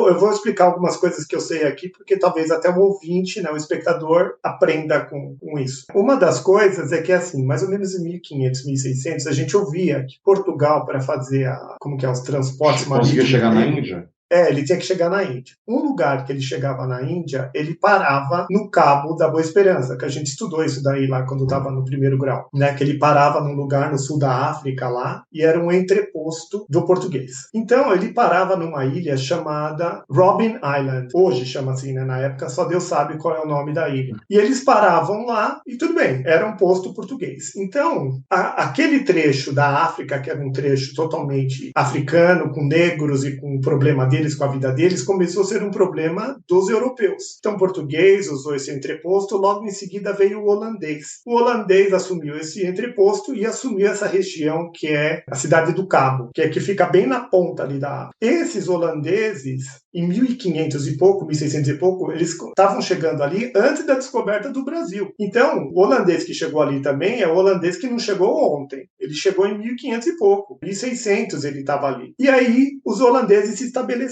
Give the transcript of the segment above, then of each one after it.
eu vou explicar algumas coisas que eu sei aqui, porque talvez até o ouvinte, né, o espectador, aprenda com isso. Uma das coisas é que, assim, mais ou menos em 1500, 1600, a gente ouvia que Portugal, para fazer os transportes marítimos... Conseguia chegar na Índia? Ele tinha que chegar na Índia. Um lugar que ele chegava na Índia, ele parava no Cabo da Boa Esperança, que a gente estudou isso daí lá quando estava no primeiro grau, né? Que ele parava num lugar no sul da África lá, e era um entreposto do português. Então, ele parava numa ilha chamada Robben Island. Hoje chama assim, né? Na época, só Deus sabe qual é o nome da ilha. E eles paravam lá, e tudo bem, era um posto português. Então, aquele trecho da África, que era um trecho totalmente africano, com negros e com problema deles, com a vida deles, começou a ser um problema dos europeus. Então, o português usou esse entreposto, logo em seguida veio o holandês. O holandês assumiu esse entreposto e assumiu essa região que é a cidade do Cabo, que fica bem na ponta ali da África. Esses holandeses, em 1500 e pouco, 1600 e pouco, eles estavam chegando ali antes da descoberta do Brasil. Então, o holandês que chegou ali também é o holandês que não chegou ontem. Ele chegou em 1500 e pouco. 1600 ele estava ali. E aí, os holandeses se estabeleceram.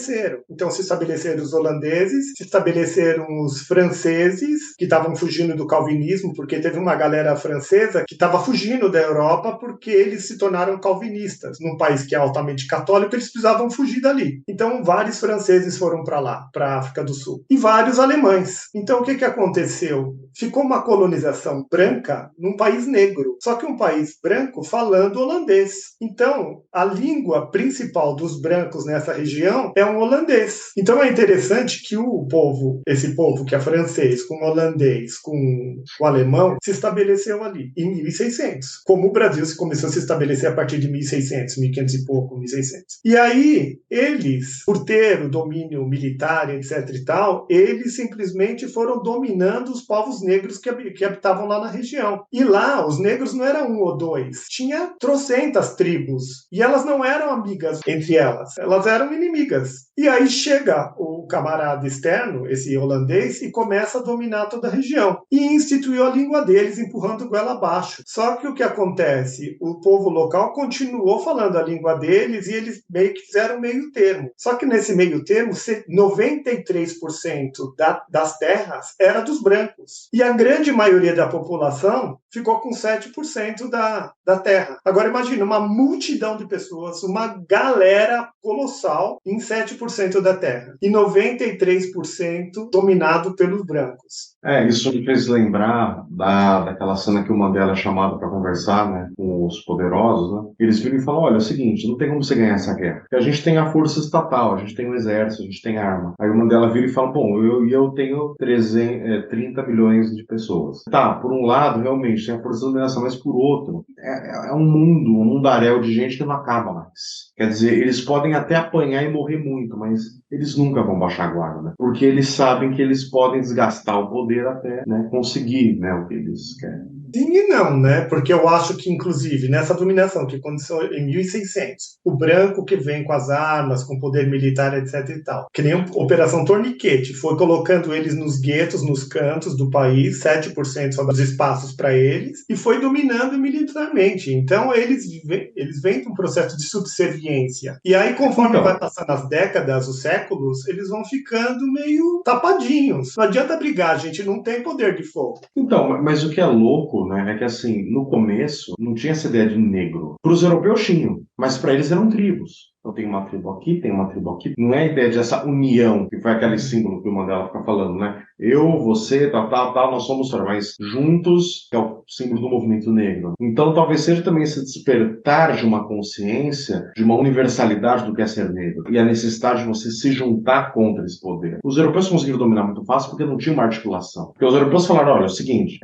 Então, se estabeleceram os holandeses, se estabeleceram os franceses, que estavam fugindo do calvinismo, porque teve uma galera francesa que estava fugindo da Europa porque eles se tornaram calvinistas. Num país que é altamente católico, eles precisavam fugir dali. Então, vários franceses foram para lá, para a África do Sul. E vários alemães. Então, o que aconteceu? Ficou uma colonização branca num país negro. Só que um país branco falando holandês. Então, a língua principal dos brancos nessa região é um holandês. Então é interessante que esse povo que é francês, com holandês, com alemão, se estabeleceu ali, em 1600. Como o Brasil começou a se estabelecer a partir de 1600, 1500 e pouco, 1600. E aí, eles, por ter o domínio militar, etc e tal, eles simplesmente foram dominando os povos negros que habitavam lá na região. E lá, os negros não eram um ou dois. Tinha trocentas tribos. E elas não eram amigas entre elas. Elas eram inimigas. E aí chega o camarada externo, esse holandês, e começa a dominar toda a região. E instituiu a língua deles, empurrando goela abaixo. Só que o que acontece? O povo local continuou falando a língua deles e eles meio que fizeram meio termo. Só que nesse meio termo, 93% das terras era dos brancos. E a grande maioria da população ficou com 7% da terra. Agora imagina, uma multidão de pessoas, uma galera colossal em 7% da terra. E 93% dominado pelos brancos. Isso me fez lembrar daquela cena que o Mandela é chamado para conversar, né, com os poderosos, né? Eles viram e falam, olha, é o seguinte, não tem como você ganhar essa guerra. Porque a gente tem a força estatal, a gente tem o exército, a gente tem arma. Aí o Mandela vira e fala, bom, eu tenho 30 milhões de pessoas. Tá, por um lado, realmente, tem a força da dominação, mas por outro, é um mundaréu de gente que não acaba mais. Quer dizer, eles podem até apanhar e morrer muito, mas eles nunca vão baixar a guarda, porque eles sabem que eles podem desgastar o poder até, né, conseguir, né, o que eles querem. Sim e não, né? Porque eu acho que, inclusive, nessa dominação que aconteceu em 1600, o branco que vem com as armas, com poder militar, etc e tal, que nem a Operação Torniquete, foi colocando eles nos guetos, nos cantos do país, 7% só dos espaços para eles, e foi dominando militarmente. Então, eles vêm de um processo de subserviência. E aí, conforme vai passando as décadas, os séculos, eles vão ficando meio tapadinhos. Não adianta brigar, a gente não tem poder de fogo. Então, mas o que é louco, né, é que assim, no começo não tinha essa ideia de negro. Para os europeus tinham, mas para eles eram tribos. Então tem uma tribo aqui, tem uma tribo aqui. Não é a ideia dessa união, que foi aquele símbolo que o Mandela fica falando, né? Eu, você, tal, nós somos mas juntos, que é o símbolo do movimento negro. Então talvez seja também esse despertar de uma consciência, de uma universalidade do que é ser negro, e a necessidade de você se juntar contra esse poder. Os europeus conseguiram dominar muito fácil porque não tinha uma articulação. Porque os europeus falaram, olha, é o seguinte,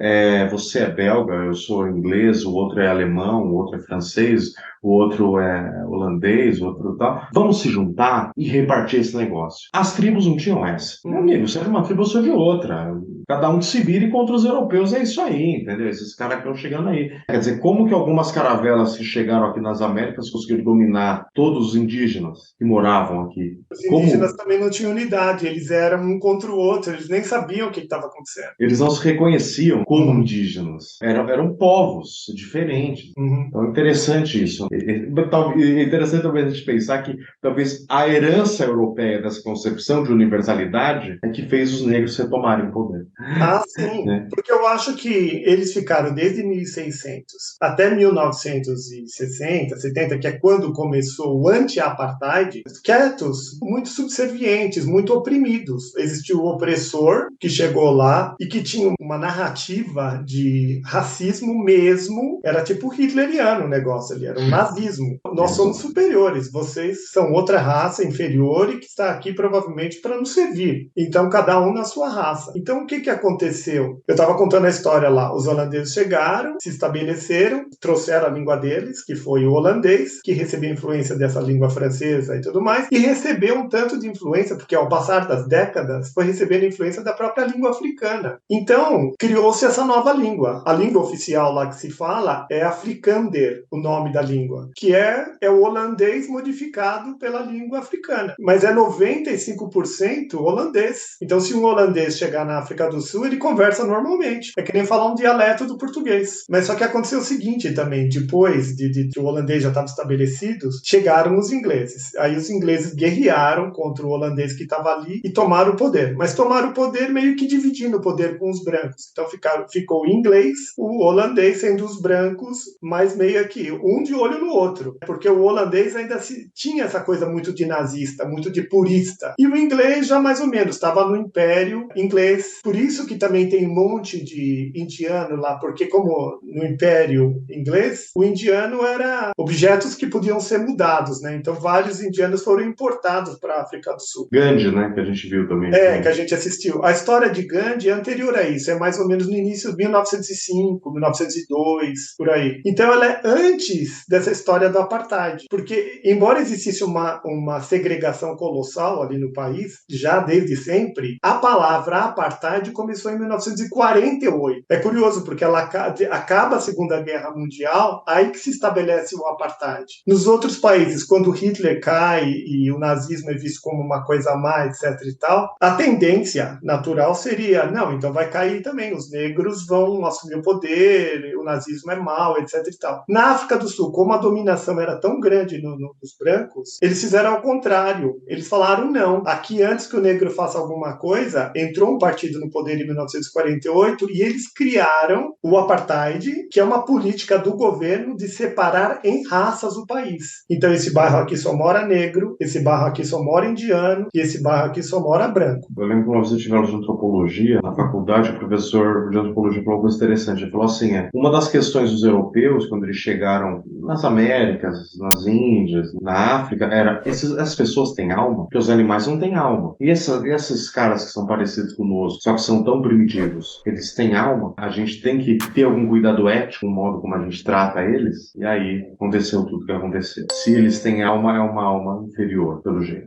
você é belga, eu sou inglês, o outro é alemão, o outro é francês, o outro é holandês, o outro tal. Vamos se juntar e repartir esse negócio. As tribos não tinham essa. Meu amigo, você é de uma tribo, eu sou de outra. Cada um se vire contra os europeus, é isso aí, entendeu? Esse esses caras que estão chegando aí. Quer dizer, como que algumas caravelas que chegaram aqui nas Américas conseguiram dominar todos os indígenas que moravam aqui? Os Como indígenas também não tinham unidade, eles eram um contra o outro, eles nem sabiam o que estava acontecendo. eles não se reconheciam como indígenas, eram povos diferentes. Uhum. Então é interessante isso. É interessante talvez a gente pensar que talvez a herança europeia dessa concepção de universalidade é que fez os negros retomarem o poder. Ah, sim, Né? porque eu acho que eles ficaram desde 1600 até 1960, 70, que é quando começou o anti-apartheid, quietos, muito subservientes, muito oprimidos. Existiu o opressor que chegou lá e que tinha uma narrativa de racismo mesmo, era tipo hitleriano o negócio ali, era um nazismo. Nós somos superiores, vocês são outra raça inferior e que está aqui provavelmente para nos servir. Então, cada um na sua raça. Então, o que aconteceu? Eu estava contando a história lá. Os holandeses chegaram, se estabeleceram, trouxeram a língua deles, que foi o holandês, que recebeu influência dessa língua francesa e tudo mais, e recebeu um tanto de influência, porque ao passar das décadas, foi recebendo influência da própria língua africana. Então, criou-se essa nova língua. A língua oficial lá que se fala é Afrikaner, o nome da língua, que é o holandês modificado pela língua africana. Mas é 95% holandês. Então, se um holandês chegar na África do Sul, ele conversa normalmente. É que nem falar um dialeto do português. Mas só que aconteceu o seguinte também, depois de o holandês já estava estabelecido, chegaram os ingleses. Aí os ingleses guerrearam contra o holandês que estava ali e tomaram o poder. Mas tomaram o poder meio que dividindo o poder com os brancos. Então ficou o inglês, o holandês sendo os brancos, mas meio que um de olho no outro. Porque o holandês ainda tinha essa coisa muito de nazista, muito de purista. E o inglês já mais ou menos estava no Império Inglês. Por isso que também tem um monte de indiano lá, porque como no Império Inglês, o indiano era objetos que podiam ser mudados, né? Então vários indianos foram importados para a África do Sul. Gandhi, né, que a gente viu também. Que a gente assistiu. A história de Gandhi é anterior a isso, é mais ou menos no início de 1905, 1902, por aí. Então ela é antes dessa história do apartheid, porque embora existisse uma segregação colossal ali no país, já desde sempre, a palavra apartheid começou em 1948. É curioso, porque ela acaba a Segunda Guerra Mundial, aí que se estabelece o apartheid. Nos outros países, quando Hitler cai e o nazismo é visto como uma coisa a mais, etc e tal, a tendência natural seria, não, então vai cair também, os negros vão assumir o poder, o nazismo é mau, etc e tal. Na África do Sul, como a dominação era tão grande nos brancos, eles fizeram ao contrário. Eles falaram, não, aqui antes que o negro faça alguma coisa, entrou um partido no poder em 1948 e eles criaram o apartheid, que é uma política do governo de separar em raças o país. Então esse bairro aqui só mora negro, esse bairro aqui só mora indiano e esse bairro aqui só mora branco. Eu lembro que uma vez eu tive aula de antropologia, na faculdade, o professor de antropologia falou uma coisa interessante. Ele falou assim, uma das questões dos europeus, quando eles chegaram nas Américas, nas Índias, na África, era, essas pessoas têm alma? Porque os animais não têm alma. E esses caras que são parecidos conosco, só que são tão primitivos, eles têm alma? A gente tem que ter algum cuidado ético no modo como a gente trata eles? E aí, aconteceu tudo o que aconteceu. Se eles têm alma, é uma alma inferior, pelo jeito.